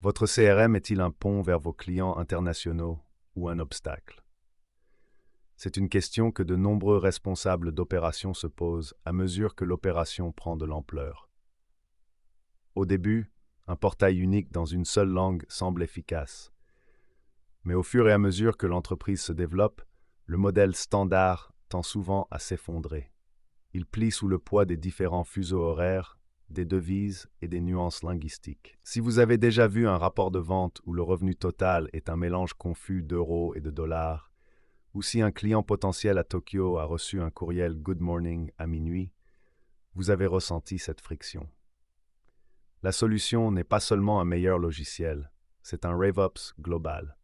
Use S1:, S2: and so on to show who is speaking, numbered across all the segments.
S1: Votre CRM est-il un pont vers vos clients internationaux ou un obstacle? C'est une question que de nombreux responsables d'opérations se posent à mesure que l'opération prend de l'ampleur. Au début, un portail unique dans une seule langue semble efficace. Mais au fur et à mesure que l'entreprise se développe, le modèle standard tend souvent à s'effondrer. Il plie sous le poids des différents fuseaux horaires, des devises et des nuances linguistiques. Si vous avez déjà vu un rapport de vente où le revenu total est un mélange confus d'euros et de dollars, ou si un client potentiel à Tokyo a reçu un courriel Good Morning à minuit, vous avez ressenti cette friction. La solution n'est pas seulement un meilleur logiciel, c'est un RevOps global.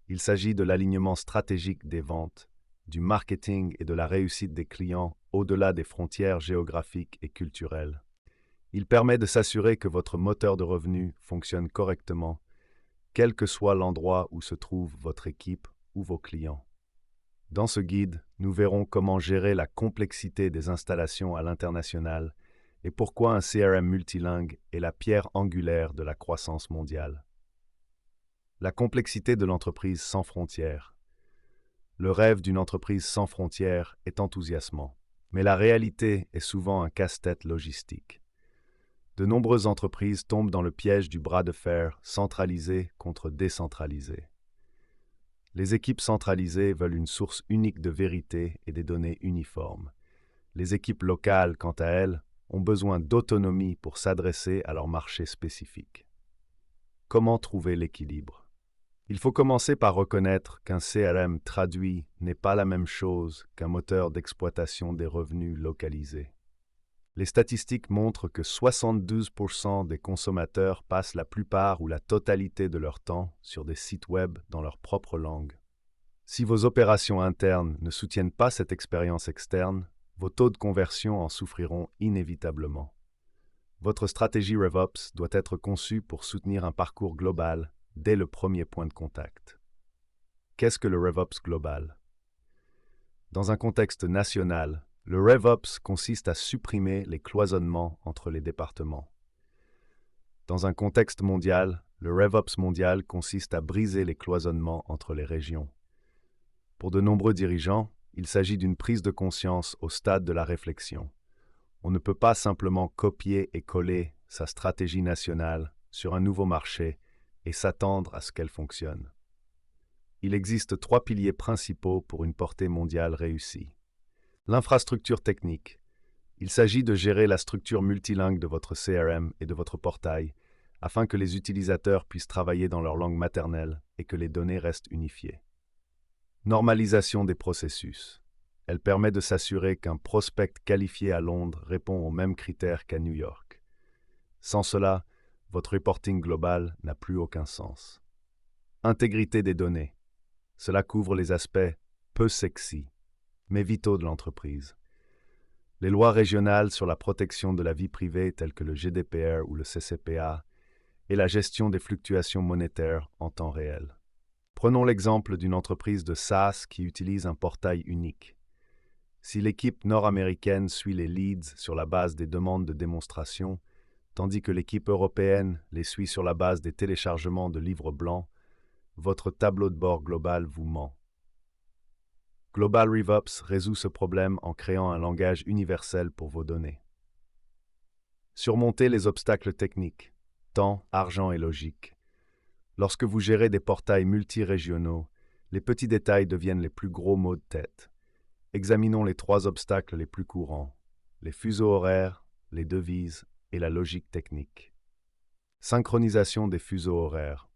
S1: Il s'agit de l'alignement stratégique des ventes, du marketing et de la réussite des clients au-delà des frontières géographiques et culturelles. Il permet de s'assurer que votre moteur de revenus fonctionne correctement, quel que soit l'endroit où se trouve votre équipe ou vos clients. Dans ce guide, nous verrons comment gérer la complexité des installations à l'international et pourquoi un CRM multilingue est la pierre angulaire de la croissance mondiale. La complexité de l'entreprise sans frontières. Le rêve d'une entreprise sans frontières est enthousiasmant, mais la réalité est souvent un casse-tête logistique. De nombreuses entreprises tombent dans le piège du bras de fer centralisé contre décentralisé. Les équipes centralisées veulent une source unique de vérité et des données uniformes. Les équipes locales, quant à elles, ont besoin d'autonomie pour s'adresser à leur marché spécifique. Comment trouver l'équilibre? Il faut commencer par reconnaître qu'un CRM traduit n'est pas la même chose qu'un moteur d'exploitation des revenus localisé. Les statistiques montrent que 72% des consommateurs passent la plupart ou la totalité de leur temps sur des sites web dans leur propre langue. Si vos opérations internes ne soutiennent pas cette expérience externe, vos taux de conversion en souffriront inévitablement. Votre stratégie RevOps doit être conçue pour soutenir un parcours global dès le premier point de contact. Qu'est-ce que le RevOps global? Dans un contexte national, le RevOps consiste à supprimer les cloisonnements entre les départements. Dans un contexte mondial, le RevOps mondial consiste à briser les cloisonnements entre les régions. Pour de nombreux dirigeants, il s'agit d'une prise de conscience au stade de la réflexion. On ne peut pas simplement copier et coller sa stratégie nationale sur un nouveau marché et s'attendre à ce qu'elle fonctionne. Il existe 3 piliers principaux pour une portée mondiale réussie. L'infrastructure technique. Il s'agit de gérer la structure multilingue de votre CRM et de votre portail afin que les utilisateurs puissent travailler dans leur langue maternelle et que les données restent unifiées. Normalisation des processus. Elle permet de s'assurer qu'un prospect qualifié à Londres répond aux mêmes critères qu'à New York. Sans cela, votre reporting global n'a plus aucun sens. Intégrité des données. Cela couvre les aspects peu sexy, mais vitaux de l'entreprise. Les lois régionales sur la protection de la vie privée telles que le GDPR ou le CCPA et la gestion des fluctuations monétaires en temps réel. Prenons l'exemple d'une entreprise de SaaS qui utilise un portail unique. Si l'équipe nord-américaine suit les leads sur la base des demandes de démonstration, tandis que l'équipe européenne les suit sur la base des téléchargements de livres blancs, votre tableau de bord global vous ment. Global RevOps résout ce problème en créant un langage universel pour vos données. Surmonter les obstacles techniques, temps, argent et logique. Lorsque vous gérez des portails multirégionaux, les petits détails deviennent les plus gros maux de tête. Examinons les 3 obstacles les plus courants: les fuseaux horaires, les devises et la logique technique. Synchronisation des fuseaux horaires.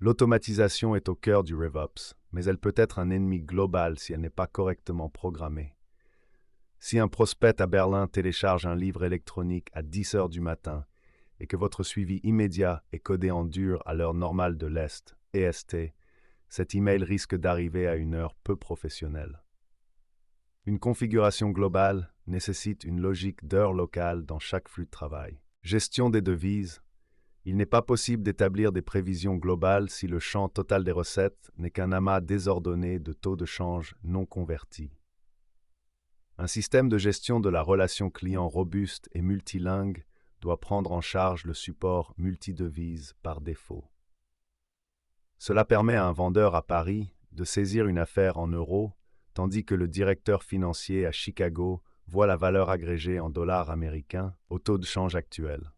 S1: L'automatisation est au cœur du RevOps, mais elle peut être un ennemi global si elle n'est pas correctement programmée. Si un prospect à Berlin télécharge un livre électronique à 10 heures du matin et que votre suivi immédiat est codé en dur à l'heure normale de l'Est, EST, cet email risque d'arriver à une heure peu professionnelle. Une configuration globale nécessite une logique d'heures locales dans chaque flux de travail. Gestion des devises. Il n'est pas possible d'établir des prévisions globales si le champ total des recettes n'est qu'un amas désordonné de taux de change non convertis. Un système de gestion de la relation client robuste et multilingue doit prendre en charge le support multidevise par défaut. Cela permet à un vendeur à Paris de saisir une affaire en euros, tandis que le directeur financier à Chicago voit la valeur agrégée en dollars américains au taux de change actuel.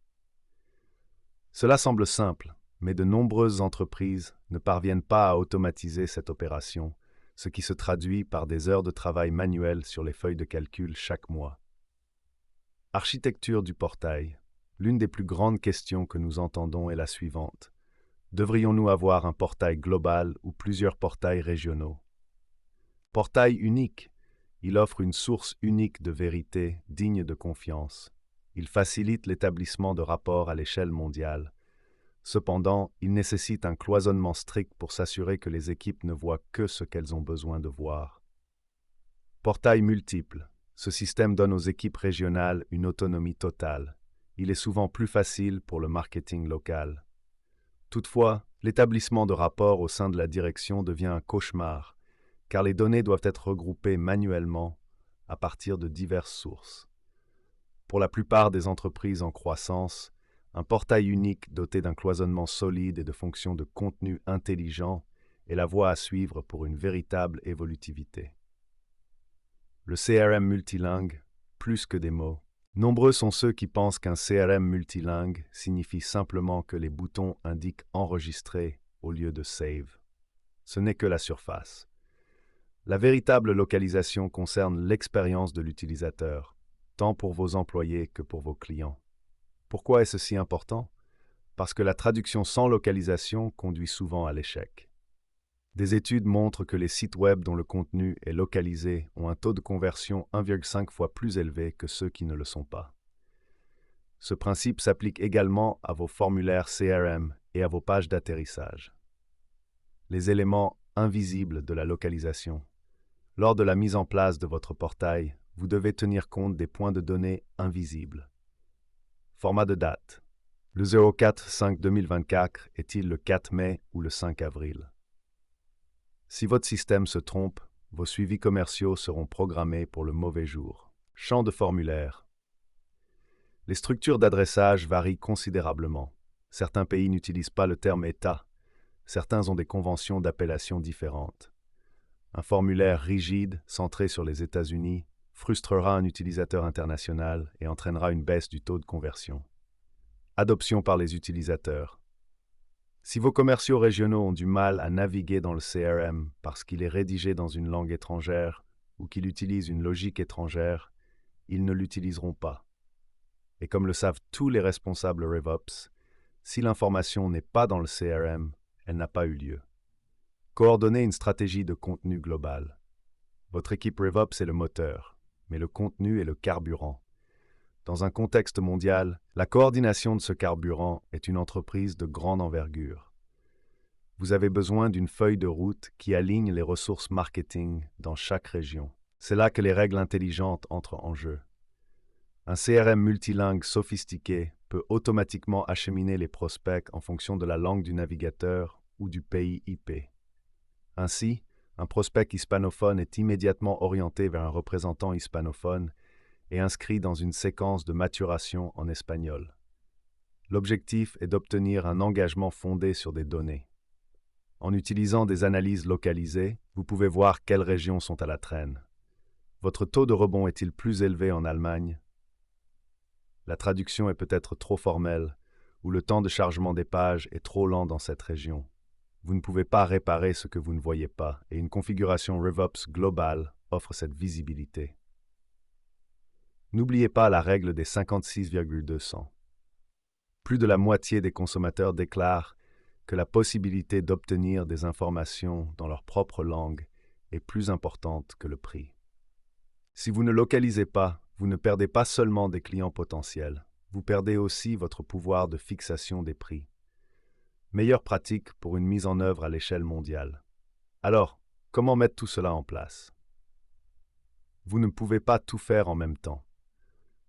S1: Cela semble simple, mais de nombreuses entreprises ne parviennent pas à automatiser cette opération, ce qui se traduit par des heures de travail manuel sur les feuilles de calcul chaque mois. Architecture du portail. L'une des plus grandes questions que nous entendons est la suivante. Devrions-nous avoir un portail global ou plusieurs portails régionaux? Portail unique. Il offre une source unique de vérité digne de confiance. Il facilite l'établissement de rapports à l'échelle mondiale. Cependant, il nécessite un cloisonnement strict pour s'assurer que les équipes ne voient que ce qu'elles ont besoin de voir. Portail multiple. Ce système donne aux équipes régionales une autonomie totale. Il est souvent plus facile pour le marketing local. Toutefois, l'établissement de rapports au sein de la direction devient un cauchemar, car les données doivent être regroupées manuellement à partir de diverses sources. Pour la plupart des entreprises en croissance, un portail unique doté d'un cloisonnement solide et de fonctions de contenu intelligent est la voie à suivre pour une véritable évolutivité. Le CRM multilingue, plus que des mots. Nombreux sont ceux qui pensent qu'un CRM multilingue signifie simplement que les boutons indiquent enregistrer au lieu de save. Ce n'est que la surface. La véritable localisation concerne l'expérience de l'utilisateur, tant pour vos employés que pour vos clients. Pourquoi est-ce si important? Parce que la traduction sans localisation conduit souvent à l'échec. Des études montrent que les sites web dont le contenu est localisé ont un taux de conversion 1,5 fois plus élevé que ceux qui ne le sont pas. Ce principe s'applique également à vos formulaires CRM et à vos pages d'atterrissage. Les éléments invisibles de la localisation. Lors de la mise en place de votre portail, vous devez tenir compte des points de données invisibles. Format de date. Le 04/5/2024 est-il le 4 mai ou le 5 avril? Si votre système se trompe, vos suivis commerciaux seront programmés pour le mauvais jour. Champ de formulaire. Les structures d'adressage varient considérablement. Certains pays n'utilisent pas le terme État. Certains ont des conventions d'appellation différentes. Un formulaire rigide, centré sur les États-Unis, frustrera un utilisateur international et entraînera une baisse du taux de conversion. Adoption par les utilisateurs. Si vos commerciaux régionaux ont du mal à naviguer dans le CRM parce qu'il est rédigé dans une langue étrangère ou qu'il utilise une logique étrangère, ils ne l'utiliseront pas. Et comme le savent tous les responsables RevOps, si l'information n'est pas dans le CRM, elle n'a pas eu lieu. Coordonnez une stratégie de contenu global. Votre équipe RevOps est le moteur, mais le contenu est le carburant. Dans un contexte mondial, la coordination de ce carburant est une entreprise de grande envergure. Vous avez besoin d'une feuille de route qui aligne les ressources marketing dans chaque région. C'est là que les règles intelligentes entrent en jeu. Un CRM multilingue sophistiqué peut automatiquement acheminer les prospects en fonction de la langue du navigateur ou du pays IP. Ainsi, un prospect hispanophone est immédiatement orienté vers un représentant hispanophone et inscrit dans une séquence de maturation en espagnol. L'objectif est d'obtenir un engagement fondé sur des données. En utilisant des analyses localisées, vous pouvez voir quelles régions sont à la traîne. Votre taux de rebond est-il plus élevé en Allemagne? La traduction est peut-être trop formelle, ou le temps de chargement des pages est trop lent dans cette région. Vous ne pouvez pas réparer ce que vous ne voyez pas, et une configuration RevOps globale offre cette visibilité. N'oubliez pas la règle des 56,200. Plus de la moitié des consommateurs déclarent que la possibilité d'obtenir des informations dans leur propre langue est plus importante que le prix. Si vous ne localisez pas, vous ne perdez pas seulement des clients potentiels, vous perdez aussi votre pouvoir de fixation des prix. Meilleure pratique pour une mise en œuvre à l'échelle mondiale. Alors, comment mettre tout cela en place? Vous ne pouvez pas tout faire en même temps.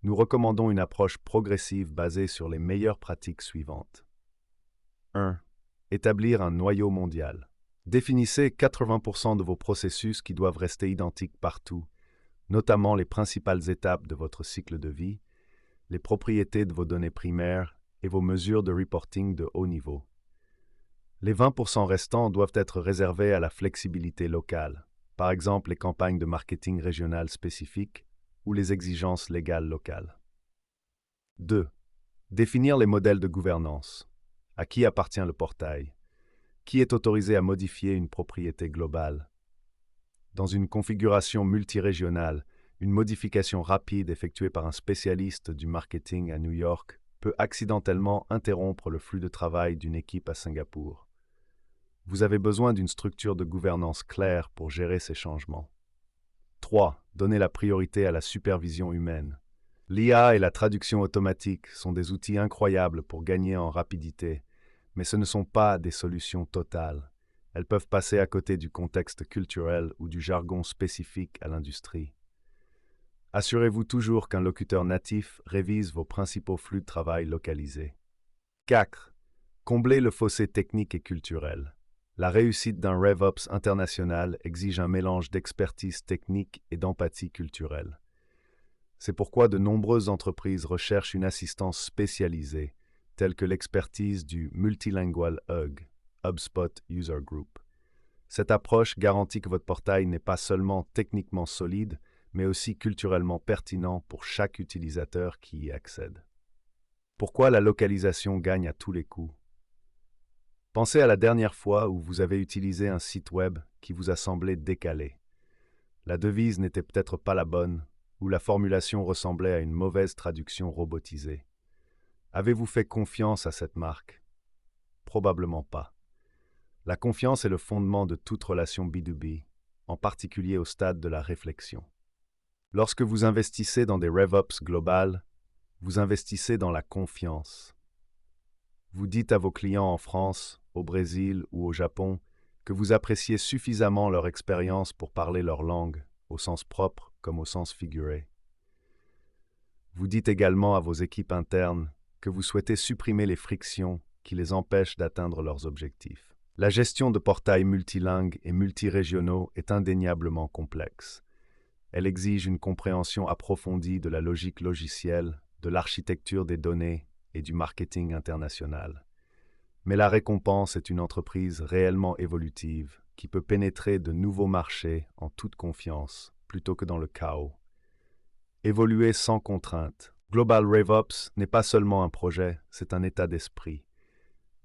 S1: Nous recommandons une approche progressive basée sur les meilleures pratiques suivantes. 1. Établir un noyau mondial. Définissez 80% de vos processus qui doivent rester identiques partout, notamment les principales étapes de votre cycle de vie, les propriétés de vos données primaires et vos mesures de reporting de haut niveau. Les 20% restants doivent être réservés à la flexibilité locale, par exemple les campagnes de marketing régional spécifiques ou les exigences légales locales. 2. Définir les modèles de gouvernance. À qui appartient le portail? Qui est autorisé à modifier une propriété globale? Dans une configuration multirégionale, une modification rapide effectuée par un spécialiste du marketing à New York peut accidentellement interrompre le flux de travail d'une équipe à Singapour. Vous avez besoin d'une structure de gouvernance claire pour gérer ces changements. 3. Donner la priorité à la supervision humaine. L'IA et la traduction automatique sont des outils incroyables pour gagner en rapidité, mais ce ne sont pas des solutions totales. Elles peuvent passer à côté du contexte culturel ou du jargon spécifique à l'industrie. Assurez-vous toujours qu'un locuteur natif révise vos principaux flux de travail localisés. 4. Comblez le fossé technique et culturel. La réussite d'un RevOps international exige un mélange d'expertise technique et d'empathie culturelle. C'est pourquoi de nombreuses entreprises recherchent une assistance spécialisée, telle que l'expertise du Multilingual HUG, HubSpot User Group. Cette approche garantit que votre portail n'est pas seulement techniquement solide, mais aussi culturellement pertinent pour chaque utilisateur qui y accède. Pourquoi la localisation gagne à tous les coups? Pensez à la dernière fois où vous avez utilisé un site web qui vous a semblé décalé. La devise n'était peut-être pas la bonne, ou la formulation ressemblait à une mauvaise traduction robotisée. Avez-vous fait confiance à cette marque? Probablement pas. La confiance est le fondement de toute relation B2B, en particulier au stade de la réflexion. Lorsque vous investissez dans des RevOps globales, vous investissez dans la confiance. Vous dites à vos clients en France, au Brésil ou au Japon que vous appréciez suffisamment leur expérience pour parler leur langue, au sens propre comme au sens figuré. Vous dites également à vos équipes internes que vous souhaitez supprimer les frictions qui les empêchent d'atteindre leurs objectifs. La gestion de portails multilingues et multirégionaux est indéniablement complexe. Elle exige une compréhension approfondie de la logique logicielle, de l'architecture des données et du marketing international. Mais la récompense est une entreprise réellement évolutive qui peut pénétrer de nouveaux marchés en toute confiance plutôt que dans le chaos. Évoluer sans contrainte. Global RevOps n'est pas seulement un projet, c'est un état d'esprit.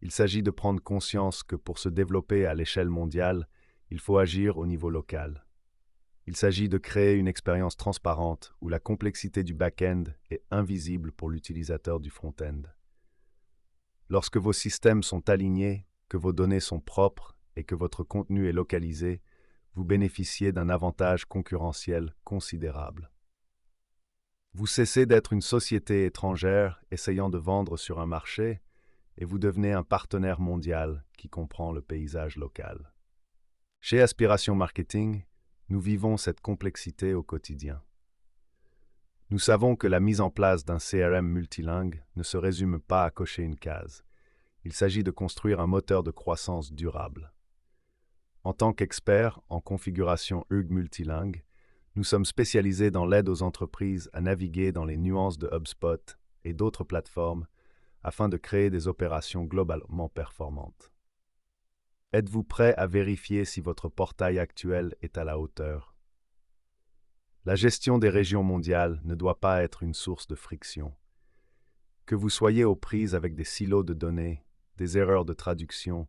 S1: Il s'agit de prendre conscience que pour se développer à l'échelle mondiale, il faut agir au niveau local. Il s'agit de créer une expérience transparente où la complexité du back-end est invisible pour l'utilisateur du front-end. Lorsque vos systèmes sont alignés, que vos données sont propres et que votre contenu est localisé, vous bénéficiez d'un avantage concurrentiel considérable. Vous cessez d'être une société étrangère essayant de vendre sur un marché et vous devenez un partenaire mondial qui comprend le paysage local. Chez Aspiration Marketing, nous vivons cette complexité au quotidien. Nous savons que la mise en place d'un CRM multilingue ne se résume pas à cocher une case. Il s'agit de construire un moteur de croissance durable. En tant qu'experts en configuration HUG multilingue, nous sommes spécialisés dans l'aide aux entreprises à naviguer dans les nuances de HubSpot et d'autres plateformes afin de créer des opérations globalement performantes. Êtes-vous prêt à vérifier si votre portail actuel est à la hauteur? La gestion des régions mondiales ne doit pas être une source de friction. Que vous soyez aux prises avec des silos de données, des erreurs de traduction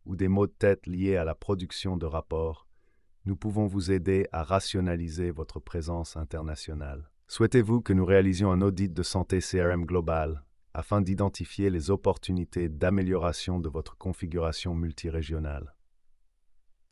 S1: ou des maux de tête liés à la production de rapports, nous pouvons vous aider à rationaliser votre présence internationale. Souhaitez-vous que nous réalisions un audit de santé CRM global afin d'identifier les opportunités d'amélioration de votre configuration multirégionale?